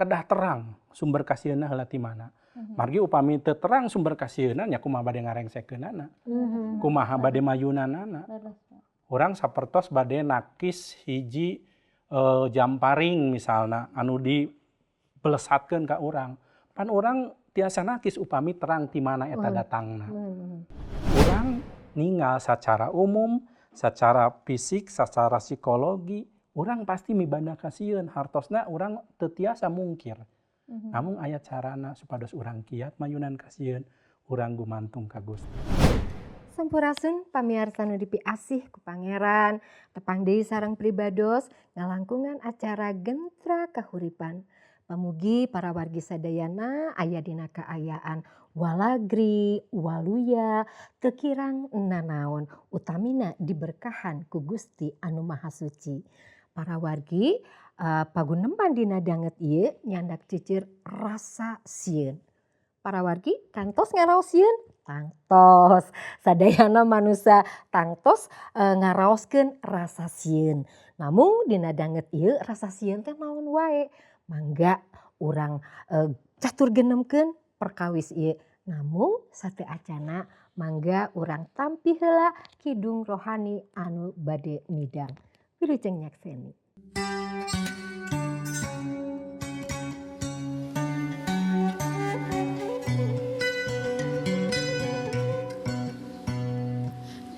kedah terang sumber kasieunna heula ti mana. Margi upami teu terang sumber kasieunna nya kumaha bade ngarengsekeunana. Kumaha bade mayunanana. Urang sapertos bade nakis hiji jamparing misalna anu dipelesatkeun ka urang. Pan urang tiasa nakis upami terang ti mana eta datangna. Urang ningal secara umum, secara fisik, secara psikologi, urang pasti mibanda kasieun, hartosna urang teu tiasa mungkir. Namun aya carana supados urang kiat mayunan kasieun, urang gumantung ka Gusti. Sampurasun pamiarsa nu dipiasih ku Pangeran, tepang deui sareng pribados ngalangkungan acara Gentra Kahuripan. Pamugi para wargi sadayana aya dina kaayaan walagri, waluya, teu kirang nanaon, utamina diberkahan ku Gusti anu Maha Suci. Para wargi pagunempan dina danget ieu nyandak cicir rasa sieun. Para wargi kantos ngaraos sieun? Tangtos. Sadayana manusia tangtos ngaraoskeun rasa sieun. Namun dina danget ieu rasa sieun teh naon wae. Mangga urang catur genemkeun perkawis ieu. Namun sate acana mangga urang tampi heula kidung rohani anu bade midang. Wilujeng nyakseni.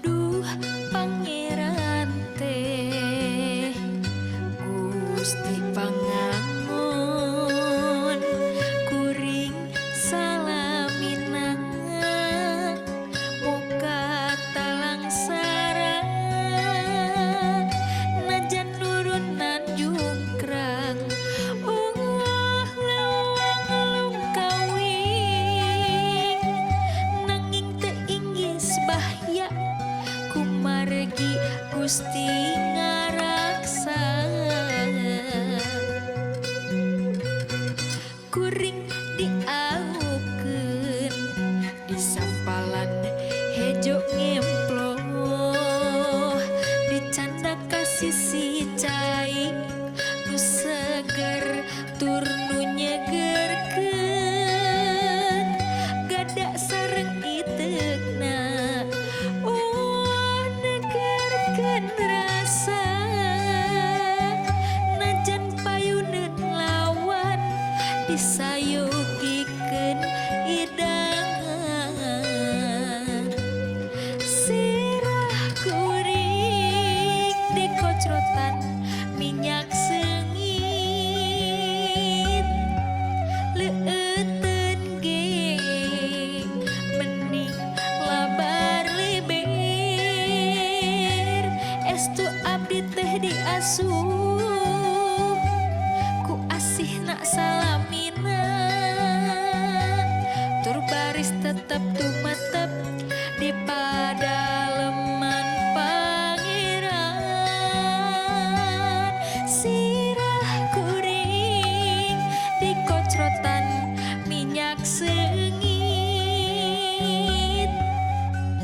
Duh Pangeran teh Gusti Pangangon kuring salaminang boga talangsara najan nurunan jungkrang Allah lawang kawing nanging teu inggis bahya kumargi Gusti ngaraksa kuring diaukeun disampalan hejo ngemploh dicanda ka sisi cai nu seger tur nu nyegerkeun gada sareng iteukna negerkeun rasa najan payuneun lawan disayogikeun idangan sirah kuring dikocrotan minyak seungit leueteun ge mending labar leber estu abdi teh diasuh ku asihna salamina tur baris tetep tumetep di padaleman Pangeran sirah kuring dikocrotan minyak seungit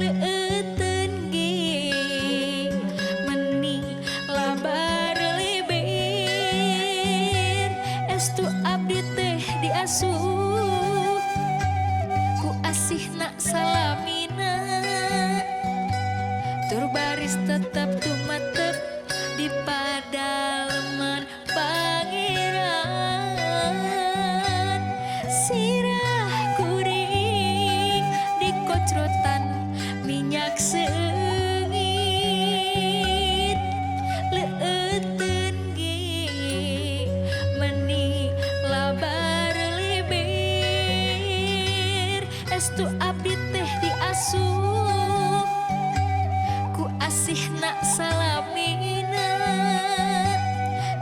leueteun ge mending labar leber estu abdi teh diasuh ku asihna salamina tur baris tetep tumetep di padaleman Pangeran sirah kuring dikocrotan minyak seungit leueteun ge mending labar leber estu abdi teh diasuh ku asihna salamina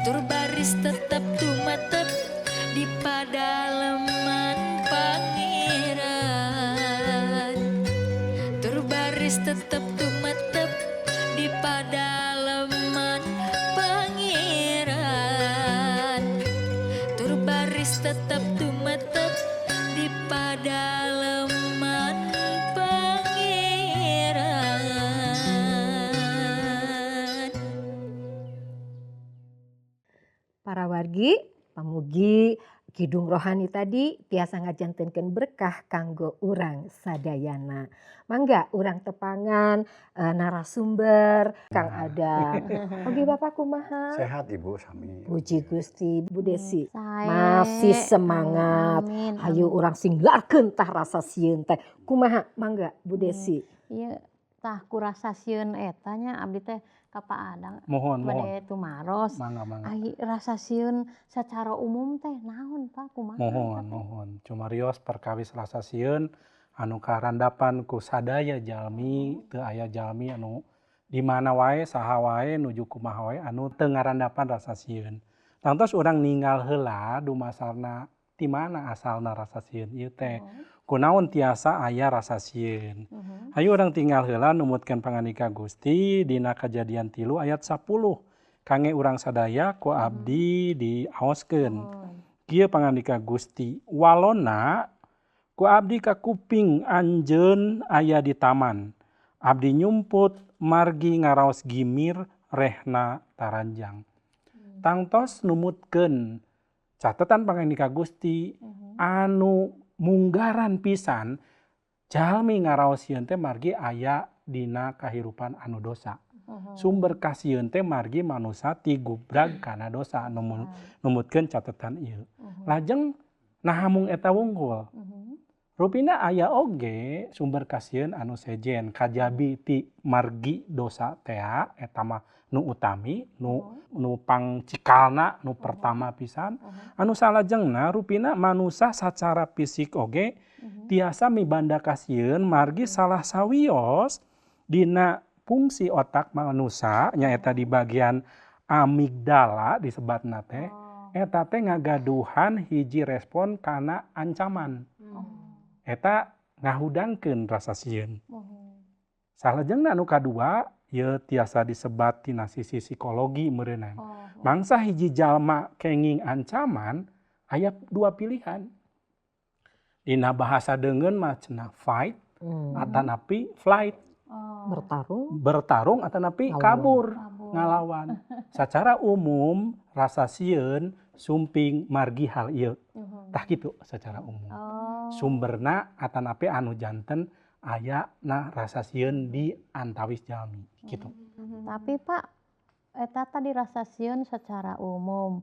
tur baris tetep tumetep di padaleman Pangeran tur baris tetep tumetep di padaleman Pangeran tur baris tetep tumetep di padaleman Pangeran. Para wargi pamugi Kidung rohani tadi tiasa ngajantenkeun berkah kanggo urang sadayana. Mangga urang tepangan narasumber Kang Adam. Oke Bapak kumaha? Sehat Ibu sami. Puji Gusti, Bu Desi. Sae. Masih semangat. Amin. Hayu urang singlarkeun tah rasa sieun teh. Kumaha? Mangga Bu Desi. Ieu tah kurasa sieun eta nya abdi teh ka Pak Adang Mohon. bade tumaros. Mangga. Ai rasa sieun secara umum teh naon Pak kumaha? Mohon. Cumarios perkawis rasa sieun anu karandapan ku sadaya jalmi teu aya jalmi anu di mana wae saha wae nuju kumaha wae anu teu ngarandapan rasa sieun. Lantos urang ninggal heula dumasarna ti mana asalna rasa sieun ieu teh. Kunaon tiasa aya rasa sieun. Hayu urang tinggal heula numutkeun pangandika Gusti dina Kejadian 3 ayat 10. Kange urang sadaya ku abdi diaoskeun. Kieu pangandika Gusti, walona ku abdi ka kuping anjeun aya di taman. Abdi nyumput margi ngaraos gimir rehna taranjang. Tangtos numutkeun catetan pangandika Gusti anu munggaran pisan jalmi ngaraos sieun teh margi aya dina kahirupan anu dosa. Sumber kasieun teh margi manusa ti gubrag kana dosa numutkeun catetan ieu. Lajeng nahamung eta wungkul. Rupina aya oge sumber kasieun anu sejen kajabi ti margi dosa teh eta mah nu utami nu pangcikalna nu pertama pisan. Anu salajengna rupina manusa sacara fisik oge tiasa mibanda kasieun margi salah sawios dina fungsi otak manusa nyaeta di bagian amigdala disebatna teh eta teh ngagaduhan hiji respon kana ancaman. Eta ngahudangkeun rasa sieun. Salajengna anu kadua ieu tiasa disebat tina sisi psikologi meureunna. Mangsa hiji jalma kenging ancaman aya dua pilihan. Dina bahasa deungeun mah cenah fight atanapi flight. Bertarung atanapi kabur ngalawan. Sacara umum rasa sieun sumping margi hal ieu. Tah kitu secara umum. Sumberna atanapi anu janten ayana rasa sieun di antawis jalmi gitu. Tapi Pak eta tadi rasa sieun secara umum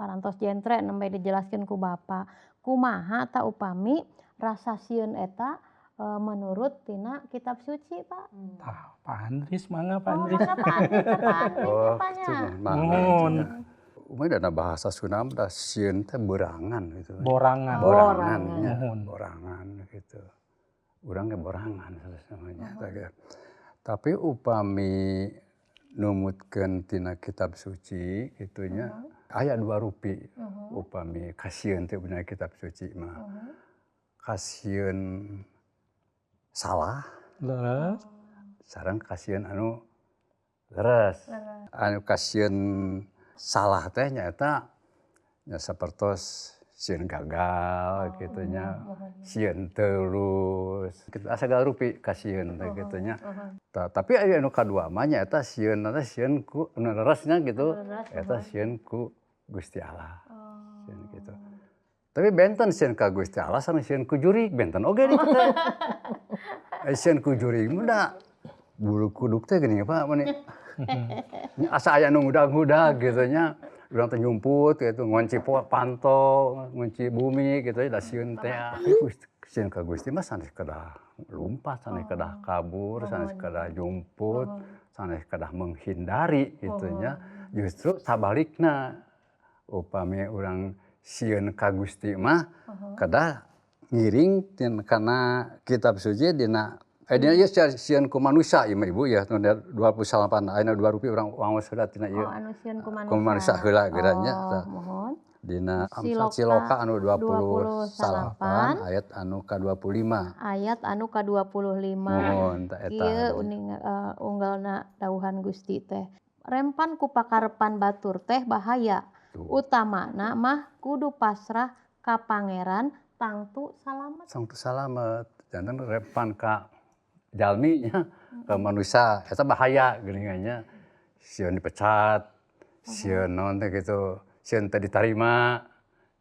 parantos jentre nembe dijelaskeun ku Bapak. Kumaha ta upami rasa sieun eta menurut tina kitab suci Pak? Tah, Pak Andris mangga Pak Andris. Mohon. Umumnya dana bahasa Sunda da sieun teh berangan gitu. Borangan. Borangan gitu. Urang ge borangan namanya. Tapi upami numutkeun tina kitab suci gitunya aya dua rupi upami kasieun teh bener kitab suci mah. Kasieun salah Leres. sareng kasieun anu leres. Anu kasieun salah teh nyaeta nya sapertos sieun gagal gitu nya, sieun terus kitu asal rupi kasieun teh kitu nya. Tapi aya anu kadua mah nyaeta sieun ku anu leresnya gitu eta sieun ku Gusti Allah. Sieun gitu. Tapi benten sieun ka Gusti Allah sareng sieun ku jurig benten oge di kitu teh. Sieun ku jurig mah da bulu kuduk teh geuning Pak mani. Asa aya nu ngudag-ngudag gitu nya. Urang teh nyumput gitu ngunci panto, ngunci bumi gitu da sieun teh. Sieun ka Gusti mah sanes kedah lumpat, sanes kedah kabur, sanes kedah jumput, sanes kedah menghindari gitu nya. Justru sabalikna upami urang sieun ka Gusti mah kedah ngiring kana kitab suci dina dina ieu sieun ku manusia ieu mah Ibu ya 28 aya 2 rupiah urang waos heula tina ieu. Anu sieun ku Ku manusia heula geuranya. Mohon. Dina Amsal Ciloka anu 28 ayat anu ka-25. Ayat anu ka-25. Mohon ta eta. Ieu unggalna dawuhan Gusti teh. Rempan ku pakarepan batur teh bahaya. Utamana mah kudu pasrah ka pangeran tangtu salamet. Tangtu salamet. Janten repan ka jalmi nya ka manusia eta bahaya geuningannya. Sieun dipecat, sieun naon teh kitu, sieun teh ditarima,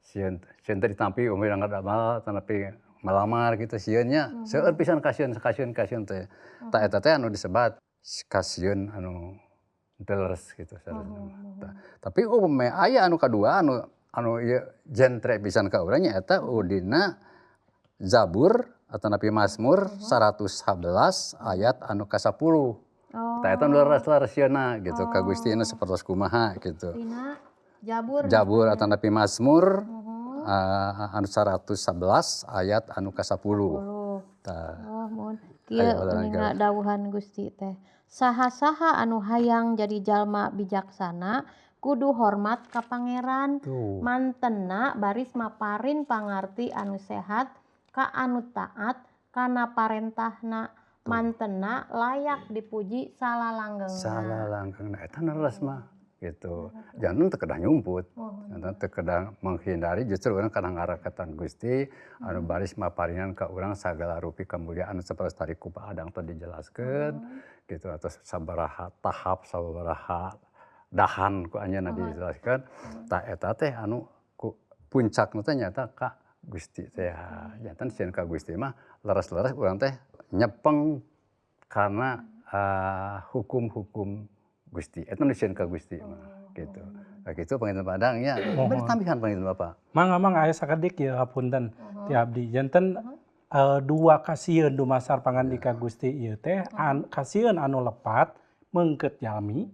sieun teh ditampi umur ngada mal tanapi melamar gitu sieunnya seueur pisan kasieun teh. Ta eta teh anu disebat kasieun anu leres gitu sarana. Tapi umpame aya anu kadua anu ieu jentre pisan ka urang nya eta udina Zabur atanapi Mazmur 111 ayat anu ka-10. Ta eta leres sieunna gitu ka Gusti anu sapertos kumaha gitu. Dina Jabur. Jabur atanapi Mazmur anu 111 ayat anu ka-10. Tah. Oh, mun kieu ninga dawuhan Gusti teh. Saha-saha anu hayang jadi jalma bijaksana kudu hormat ka pangeran. Mantena baris maparin pangarti anu sehat ka anu taat kana parentahna. Mantena layak dipuji salalanggengna. Salalanggengna eta leres mah gitu. Jangan teu kedah nyumput. Teu kedah menghindari justru urang kadang ngarakatan Gusti anu baris maparingan ka urang sagala rupi kamuliaan sapertos tadi ku Pak Adang teh dijelaskeun gitu atau sabaraha tahap sabaraha dahan ku anjeunna dijelaskeun. Tah eta teh anu ku puncakna teh nyata ka Gusti teh. Janten sieun ka Gusti mah leres-leres urang teh nyepeng karena hukum-hukum Gusti. Eta nu sieun ka Gusti mah gitu. Kitu panginten Padang nya. Bari tambihan panginten Bapak. Mangga aya sakedik ya hapunten ti abdi. Janten dua kasieun dumasar pangandika Gusti ieu teh kasieun anu lepat meungkeut jalmi.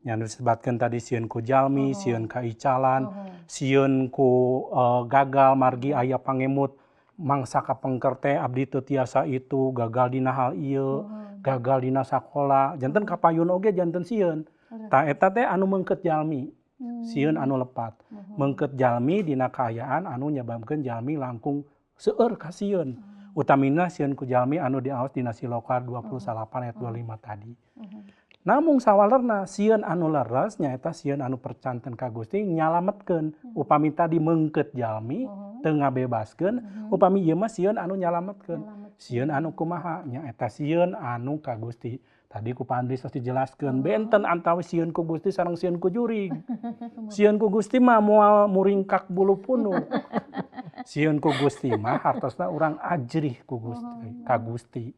Nya disebutkeun tadi sieun ku jalmi, sieun ka icalan, sieun ku gagal margi aya pangemut mangsa kapengker teh abdi teu tiasa itu, gagal dina hal ieu, gagal dina sakola, janten kapayun oge janten sieun. Tah eta teh anu meungkeut jalmi. Sieun anu lepat. Meungkeut jalmi dina kaayaan anu nyababkeun jalmi langkung seueur ka sieun. Utamina sieun ku jalmi anu diaos dina Silokar 28 ayat 25 tadi. Namung sawalerna sieun anu leres nyaeta sieun anu percanten ka Gusti nyalametkeun. Upami tadi meungkeut jalmi teu ngabebaskeun, upami ieu mah sieun anu nyalametkeun. Sieun anu kumaha nyaeta sieun anu ka Gusti. Tadi ku Pak Andri tos dijelaskeun benten antawis sieun ku Gusti sareng sieun ku jurig. Sieun ku Gusti mah moal muringkak bulu punuk. Sieun ku Gusti mah hartosna urang ajrih ku Gusti ka Gusti.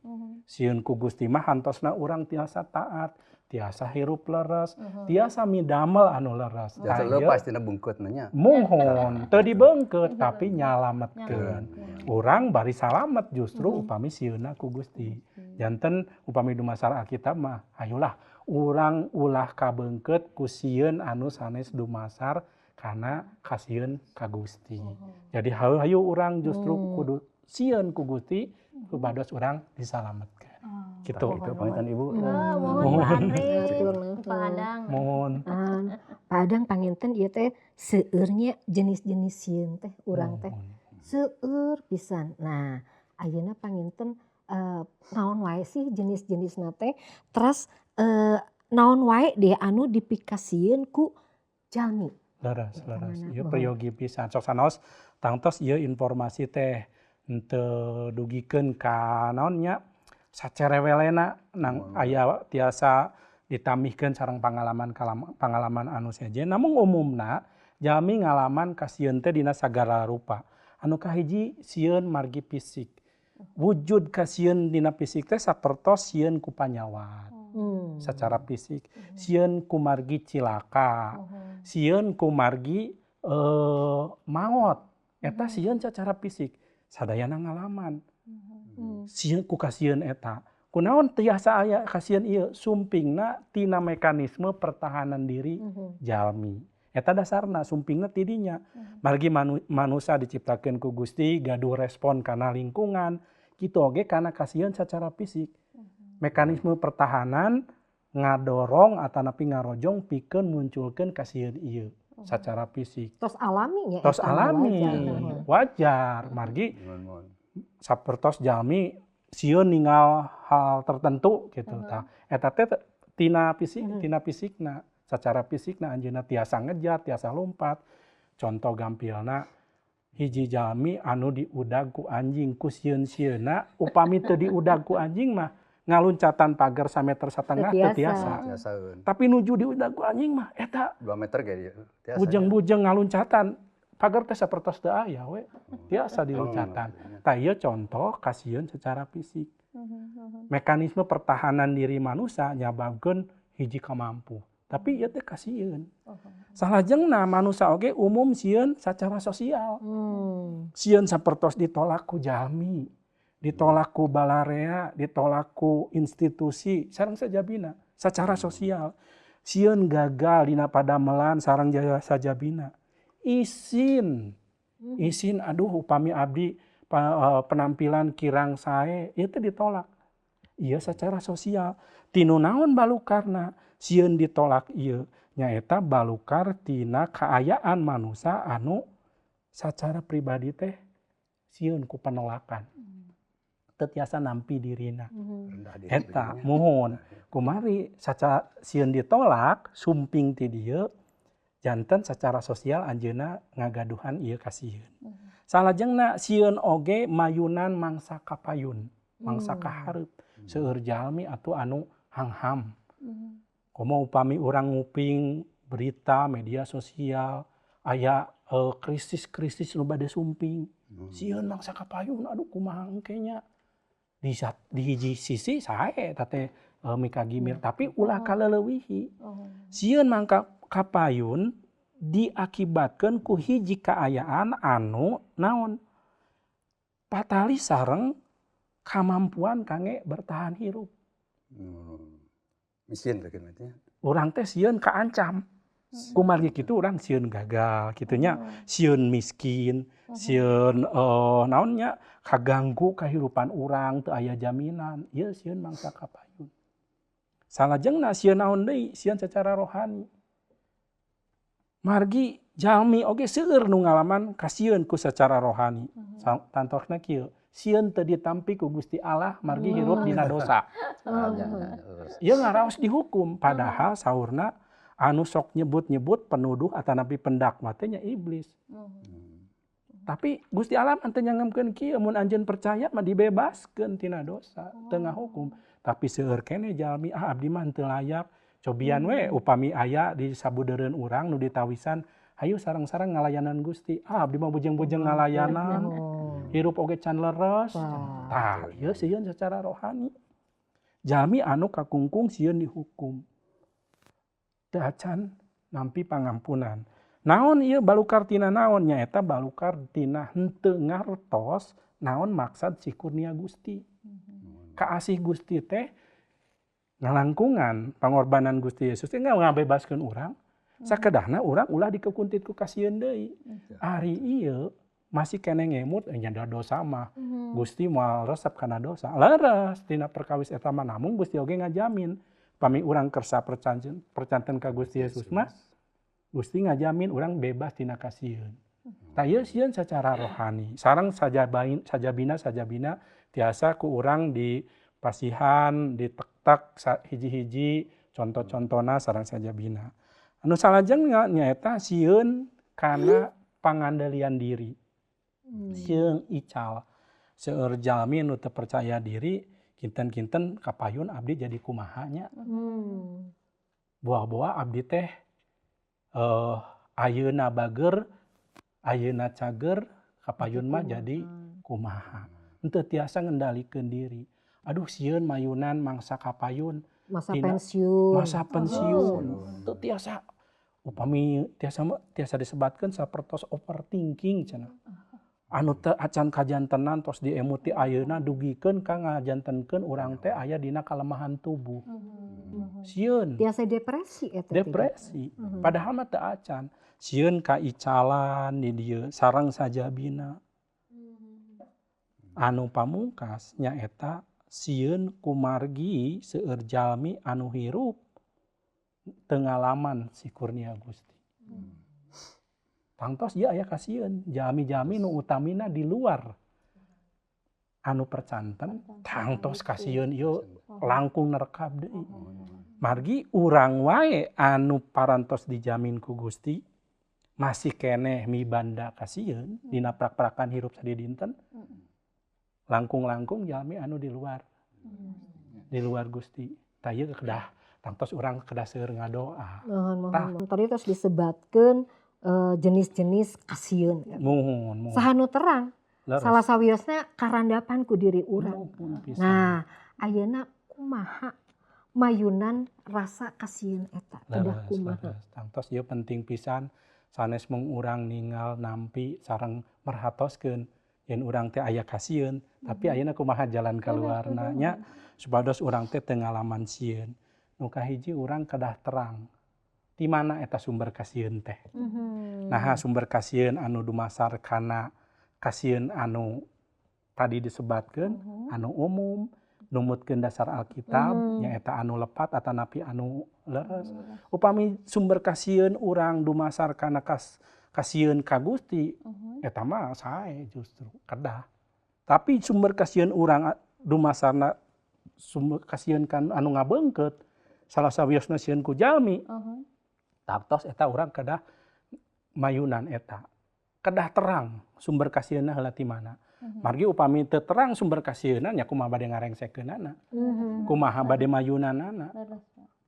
Sieun ku Gusti mah hantosna urang tiasa taat, tiasa hirup leres, tiasa midamel anu leres. Jatuh leupas tina bungkutna nya. Mohon teu dibeungkeut tapi nyalametkeun. Urang bari salamet justru upami sieunna ku Gusti. Janten upami dumasar Alkitab mah ayolah urang ulah kabeungkeut ku sieun anu sanes dumasar kana kasieun ka Gusti. Jadi hayu urang justru kudu sieun ku Gusti kubados urang disalametkeun. Gitu. Itu panginten Ibu. Mohon Pak Andri, Pak Adang. Mohon. Pak Adang panginten ieu teh seueurnya jenis-jenis sieun teh urang teh seueur pisan. Nah, ayeuna panginten naon wae sih jenis-jenisna teh terus naon wae deh anu dipikasieun ku jalmi. Leres. Ieu prayogi pisan. Sok sanaos tangtos ieu informasi teh henteu dugikeun ka naon nya sacerewelena nang aya tiasa ditamihkeun sareng pangalaman anu sejen. Namun umumna jalmi ngalaman ka sieun teh dina sagala rupa. Anu kahiji sieun margi fisik. Wujud ka sieun dina fisik teh sapertos sieun ku panyawat. Secara fisik. Sieun ku margi cilaka. Sieun ku margi maot. Eta sieun secara fisik. Sadayana ngalaman. Sieun ku kasieun eta. Kunaon tiasa aya kasieun ieu sumpingna tina mekanisme pertahanan diri jalmi. Eta dasarna sumpingna ti dinya. Margi manusia diciptakeun ku Gusti gaduh respon kana lingkungan, kitu oge kana kasieun secara fisik. Mekanisme pertahanan ngadorong atanapi ngarojong pikeun munculkeun kasieun ieu secara fisik. Tos alami nya. Tos alami. Wajar. Margi sapertos jalmi sieun ninggal hal tertentu gitu tah. Eta teh tina fisikna. Secara fisikna anjeunna tiasa ngejar, tiasa lompat. Contoh gampilna hiji jalmi anu diudag ku anjing ku sieun-sieunna upami teu diudag ku anjing mah ngaluncatan pagar 1,5 meter teu tiasa. Tapi nuju diudag ku anjing mah eta 2 meter ge dia. bujeng-bujeng ngaluncatan pagar teh sapertos teu aya we tiasa dilucatan. Tah ieu contoh kasieun secara fisik. Mekanisme pertahanan diri manusia nyababkeun hiji kamampu. Tapi ieu teh kasieun. Salajengna manusia oge umum sieun secara sosial. Sieun sapertos ditolak ku jalmi, ditolak ku balarea, ditolak ku institusi, sareng sajabina secara sosial. Sieun gagal dina padamelan sareng sajabina. Isin aduh upami abdi penampilan kirang sae ieu teh ditolak. Ieu secara sosial. Tinu naon balukarna? Sieun ditolak ieu nyaeta balukar tina kaayaan manusia anu secara pribadi teh sieun ku penolakan. Teu tiasa nampi dirina. Eta mohon kumari saca sieun ditolak sumping ti dieu janten secara sosial anjeunna ngagaduhan ieu kasieun. Salajengna sieun oge mayunan mangsa kapayun, mangsa kahareup seueur jalmi atuh anu hangham. Komo upami urang nguping berita media sosial aya krisis-krisis nu bade sumping. Sieun mangsa kapayun aduh kumaha engke nya. Di hiji sisi sae eta teh mika gimir tapi ulah kaleuweuhi. Sieun mangka kapayun diakibatkeun ku hiji kaayaan anu naon? Patali sareng kamampuan kangge bertahan hirup. Miskin teh nya. Urang teh sieun kaancam. Kumargi kitu urang sieun gagal kitu nya. Sieun miskin, sieun naonnya kaganggu kahirupan urang teu aya jaminan. Ieu sieun mangsa kapayun. Salajengna sieun naon deui? Sieun secara rohani. Margi jalmi oge seueur nu ngalaman kasieun ku secara rohani. Tantosna kieu, sieun teu ditampi ku Gusti Allah margi hirup dina dosa. Ieu ngaraos dihukum padahal saurna anu sok nyebut-nyebut penuduh atanapi pendakwa teh nya iblis. Tapi Gusti Allah mah teu nyangemkeun kieu mun anjeun percaya mah dibebaskeun tina dosa, teu ngahukum. Tapi seueur keneh jalmi abdi mah teu layak. Cobian we upami aya di sabudeureun urang nu ditawisan hayu sareng-sareng ngalayanan Gusti. Abdi mah bujeng-bujeng ngalayanan. Hirup oge can leres. Tah, ieu sieun secara rohani. Jalmi anu kakungkung sieun dihukum. Teu acan nampi pangampunan. Naon ieu balukar tina naon? Nyaeta balukar tina henteu ngartos naon maksad si kurnia Gusti. Kaasih Gusti teh ngalangkungan pangorbanan Gusti Yesus teh ngabebaskeun urang. Sakedahna urang ulah dikekuntit ku kasieun deui. Ari ieu masih keneh ngemut nya dosa mah. Gusti moal resep kana dosa. Leres tina perkawis eta mah namung Gusti oge ngajamin. Pami urang kersa percanten ka Gusti Yesus mah Gusti ngajamin urang bebas tina kasieun. Tah ieu sieun secara rohani. Sareng sajabina tiasa ku urang di pasihan, ditek-tek hiji-hiji contoh-contohna sareng sajabina. Anu salajengna nyaeta sieun kana pangandalian diri. Sieun ical. Seueur jalmi nu teu percaya diri, kinten-kinten kapayun abdi jadi kumaha nya. Buah-buah abdi teh ayeuna bager, ayeuna cager, kapayun mah jadi kumaha. Henteu tiasa ngendalikeun diri. Aduh sieun mayunan mangsa kapayun. Masa pensiun. Teu tiasa upami tiasa disebatkeun sapertos overthinking cenah. Anu teu acan kajantenan tos diemuti ayeuna dugikeun ka ngajantenkeun urang teh aya dina kalemahan tubuh. Sieun Tiasa depresi eta. depresi. Padahal mah teu acan. Sieun kaicalan di dieu sareng sajabina. Anu pamungkas nyaeta sieun kumargi seueur jalmi anu hirup teu ngalaman si kurnia Gusti. Tangtos ieu aya kasieun jalmi-jalmi nu utamina di luar anu percanten tangtos kasieun ieu langkung nerekab deui. Margi urang wae anu parantos dijamin ku Gusti masih keneh mibanda kasieun dina prak-prakan hirup sadidinten. Langkung-langkung jalmi anu di luar Gusti. Tah ieu kedah tangtos urang kedah seueur ngadoa. Tadi terus disebatkeun jenis-jenis kasieun. Muhun. Sahanu terang. Leres. Salah sawiosna karandapan ku diri urang. Muhun pisan. Nah, ayeuna kumaha mayunan rasa kasieun eta? Kedah Leres, kumaha? leres. Tangtos ieu penting pisan sanes mung urang ninggal nampi sareng merhatoskeun yen urang teh aya kasieun, tapi ayeuna kumaha jalan kaluarna nya supados urang teh teu ngalaman sieun. Nu kahiji urang kedah terang. Di mana eta sumber kasieun teh? Nah, sumber kasieun anu dumasar kana kasieun anu tadi disebatkeun, anu umum, numutkeun dasar Alkitab, nyaeta anu lepat atanapi anu leres. Upami sumber kasieun urang dumasar kana kasieun ka Gusti, eta mah sae justru kedah. Tapi sumber kasieun urang dumasarna sumber kasieun kan anu ngabeungkeut, salah sawiosna sieun ku jalmi. Taktos eta urang kedah mayunan eta. Kedah terang sumber kasieunna heula ti mana. Margi upami teu terang sumber kasieunna nya kumaha bade ngarengsekeunana. Kumaha bade mayunanana.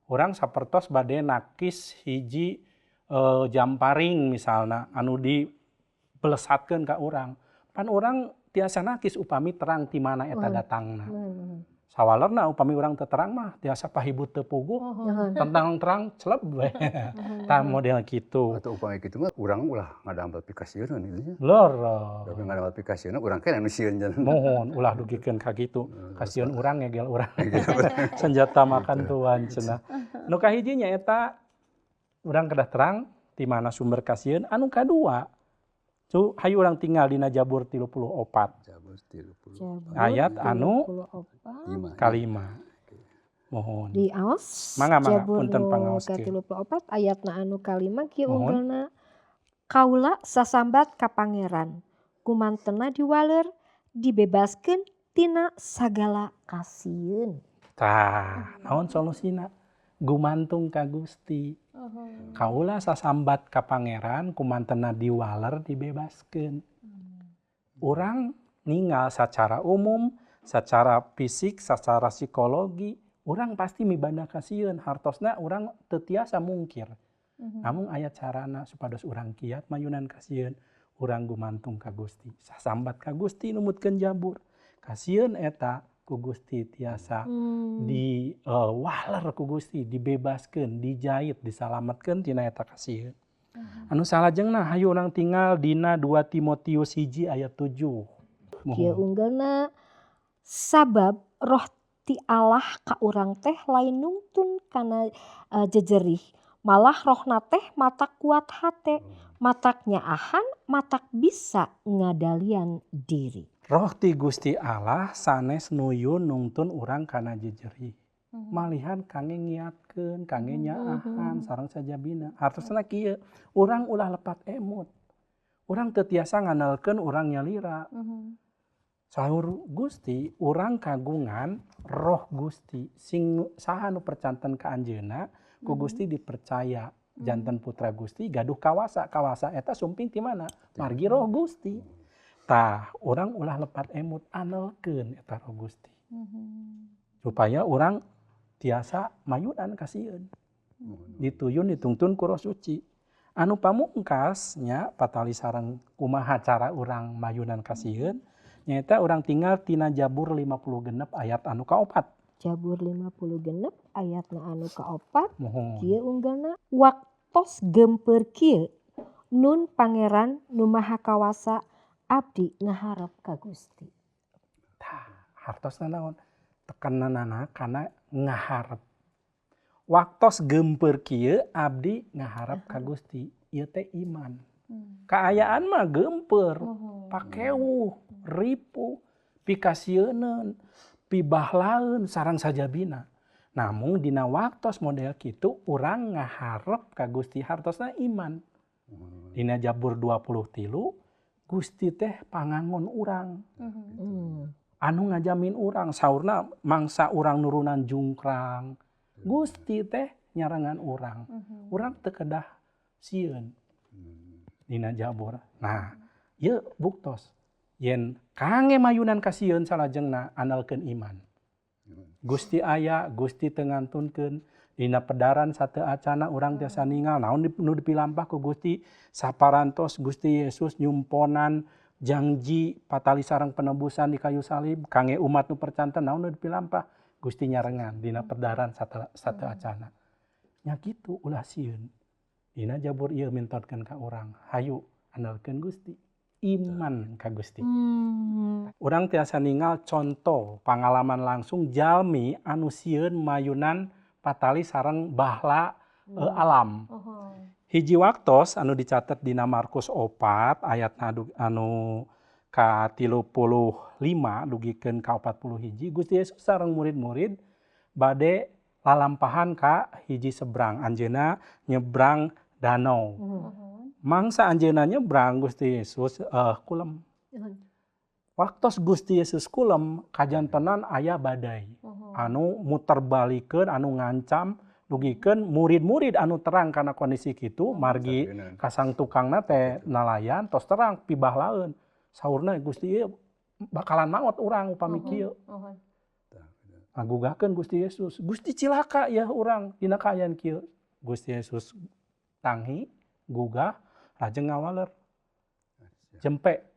Urang sapertos bade nakis hiji jamparing misalna anu dipelesatkeun ka urang. Pan urang tiasa nakis upami terang ti mana eta datangna. Sawalerna upami urang teu terang mah tiasa pahibut teu puguh. Tentang terang celeb we. Tah model kitu. Atau upami kitu mah urang ulah ngadamel pikasieun itu nya. Loro. Tapi ngadamel pikasieun urang keneh nu sieun jan. Mohon ulah dugikeun ka kitu. Kasieun urang ngegel urang. Senjata makan tuan cenah. Nu kahiji nya eta urang kedah terang di mana sumber kasieun. Anu kadua hayu urang tinggal dina Jabur 34. Jabur 30. Ayat anu 5. kalima. Mohon. Di aos Mangga, Jabur punten nu pangaoskeun. ke-34 ayatna anu kalima kieu Mohon. unggalna kaula sasambat ka pangeran kumantena diwaler dibebaskeun tina sagala kasieun. Tah, naon solusina? Gumantung ka Gusti. Kaula sasambat ka pangeran kumantena diwaler dibebaskeun. Urang ninggal secara umum, secara fisik, secara psikologi, urang pasti mibanda kasieun. Hartosna urang teu tiasa mungkir. Namun aya carana supados urang kiat mayunan kasieun, urang gumantung ka Gusti. Sasambat ka Gusti numutkeun Jabur. Kasieun eta ku Gusti tiasa diwaler ku Gusti, dibebaskeun, dijait, disalametkeun tina eta kasieun. Anu salajengna hayu urang tinggal dina 2 Timotius 1 ayat 7. Kieu unggalna sabab roh ti Allah ka urang teh lain nungtun kana jejerih, malah rohna teh matak kuat hate, matak nyaahan, matak bisa ngadalian diri. Roh ti Gusti Allah sanes nuyun nungtun urang kana jejerih. Malihan kangge ngiatkeun, kangge nyaahan sareng sajabina. Hartosna kieu, urang ulah lepat emut. Urang teu tiasa ngandalkeun urang nyalira. Saur Gusti, urang kagungan roh Gusti. Sing saha nu percanten ka anjeunna, ku Gusti dipercaya. Janten putra Gusti gaduh kawasa. Kawasa eta sumping ti mana? Margi roh Gusti. Tah, urang ulah lepat emut anelkeun eta roh Gusti. Supaya urang tiasa mayunan kasieun. Dituyun ditungtun ku Roh Suci. Anu pamungkas nya patali sareng kumaha cara urang mayunan kasieun nyaeta urang tinggal tina Jabur 56 ayat anu kaopat. Jabur 56 ayatna anu kaopat Mohon. kieu unggalna waktos gempeur kieu nun pangeran nu maha kawasa abdi ngaharep ka Gusti. Tah, hartosna naon? Tekananana kana ngaharep. Waktos gempeur kieu abdi ngaharep ka Gusti. Ieu teh iman. Kaayaan mah gempeur, pakeuh, ripuh, pikasieunun, pibahlaeun sareng sajabina. Namun dina waktos model kitu urang ngaharep ka Gusti hartosna iman. Dina Jabur 23 Gusti teh pangangon urang. Anu ngajamin urang saurna mangsa urang nurunan jungkrang. Gusti teh nyarangan urang. Urang teu kedah sieun. Dina Jabur. Nah, ieu buktos yen kangge mayunan kasieun salajengna andalkeun iman. Gusti aya, Gusti teu ngantunkeun, Dina pedaran sateu acana urang tiasa ningal naon nu dipilampah ku Gusti saparantos Gusti Yesus nyumponan janji patali sareng penebusan di kayu salib kangge umat nu percanten naon nu dipilampah Gusti nyarengan dina pedaran sateu acana. Nya kitu ulah sieun. Dina jabur ieu mintotkeun ka urang, hayu andalkeun Gusti. Iman ka Gusti. Urang tiasa ningal contoh pengalaman langsung jalmi anu sieun mayunan patali sareng bahla alam. Hiji waktos anu dicatet dina Markus 4 ayat anu ka 35 dugikeun ka 41 Gusti Yesus sareng murid-murid bade lalampahan ka hiji seberang anjeunna nyebrang danau. Mangsa anjeunna nyebrang Gusti Yesus kulem. Waktos Gusti Yesus kulem kajantenan aya badai anu muter balikeun anu ngancam dugikeun murid-murid anu terang kana kondisi kitu margi kasang tukangna teh nalayan tos terang pibahlaeun saurna Gusti ieu bakalan maot urang upami kieu. Ngagugakeun Gusti Yesus, Gusti cilaka ya urang dina kaayaan kieu. Gusti Yesus tanghi gugah lajeng ngawaler jempe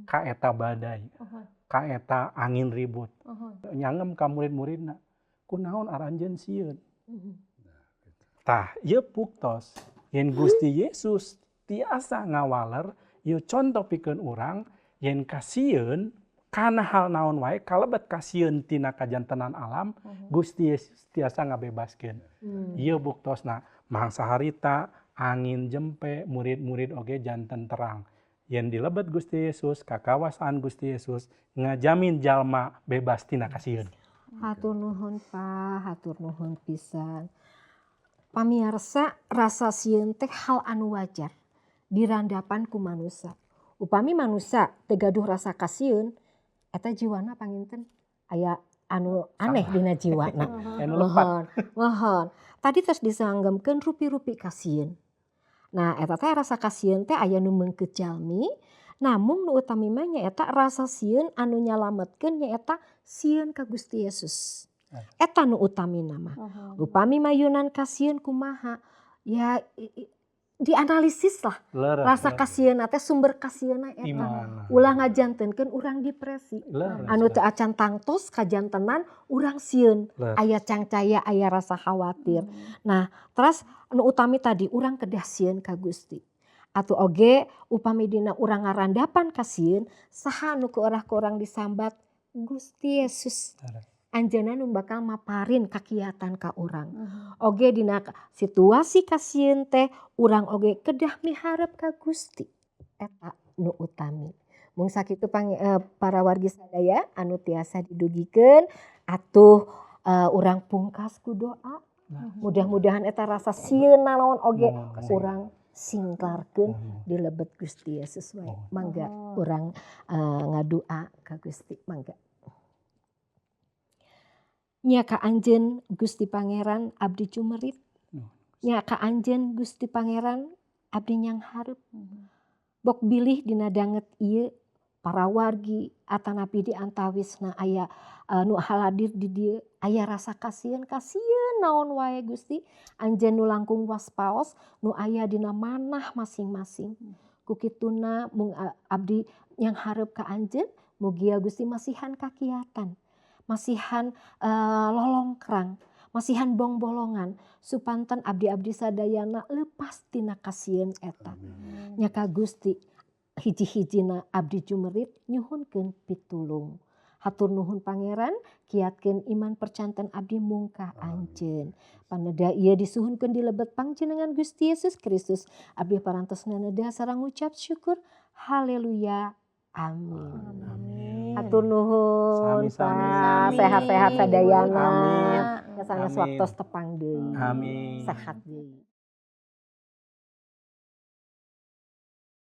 ka eta badai ka eta angin ribut nyangem ka murid-muridna kunaon aranjeun sieun. Tah ieu buktos yen Gusti Yesus tiasa ngawaler ieu contoh pikeun urang yen kasieun kana hal naon wae kalebet kasieun tina kajantenan alam Gusti Yesus tiasa ngabebaskeun. Ieu buktosna mangsa harita angin jempe murid-murid oge janten terang. Yen dilebet Gusti Yesus kakawasaan Gusti Yesus ngajamin jalma bebas tina kasieun. Hatur nuhun Pak, hatur nuhun pisan. Pamirsa rasa sieun teh hal anu wajar dirandapan ku manusia. Upami manusia teu gaduh rasa kasieun eta jiwana panginten aya anu aneh dina jiwana. Mohon. Tadi tos disanggemkeun rupi-rupi kasieun. Nah eta teh rasa kasieun teh aya nu meungkeut jalmi, namun nu utami mah nyaeta rasa sieun anu nyalametkeun nyaeta sieun ka Gusti Yesus. Eta nu utamina mah. Upami mayunan kasieun kumaha? Ya dianalisis lah. Rasa kasieun teh sumber kasieunna eta. Ulah ngajantenkeun urang depresi. Anu teu acan tangtos kajantenan urang sieun. Aya cangcaya, aya rasa khawatir. Nah, terus anu utami tadi urang kedah sieun ka Gusti. Atuh oge upami dina urang ngarandapan ka sieun, saha anu ku urang disambat Gusti Yesus. Anjeunna nu bakal maparin kakiatan ka urang. Oge dina situasi kasieun teh urang oge kedah miharep ka Gusti. Eta nu utami. Mung sakitu para wargi sadaya anu tiasa didugikeun atuh urang pungkas ku doa. Mudah-mudahan eta rasa sieun naon oge urang singklarkeun di lebet Gusti Yesus wae. Mangga urang ngadua ka Gusti mangga. Nya ka anjeun Gusti Pangeran abdi cumerit. Nya ka anjeun Gusti Pangeran abdi nyangharep. Bok bilih dina danget ieu para wargi atanapi di antawisna aya nu haladir di dieu aya rasa kasieun naon wae Gusti anjeun nu langkung waspaos nu aya dina manah masing-masing. Ku kituna mung abdi nyangharep ka anjeun mugia Gusti masihan kakiatan. Masihan lolongkrang, masihan bong-bolongan supanten abdi-abdi sadayana leupas tina kasieun eta. Nya ka Gusti hiji-hijina abdi jumerit nyuhunkeun pitulung. Hatur nuhun Pangeran kiatkeun iman percanten abdi mungkah anjeun. Paneda ieu disuhunkeun di lebet panjenengan Gusti Yesus Kristus. Abdi parantosna neda sareng ngucap syukur. Haleluya. Amin. Hatur nuhun. Sami-sami. Sehat-sehat sadayana. Amin. Sanes waktos tepang deui. Amin. Sehat deui.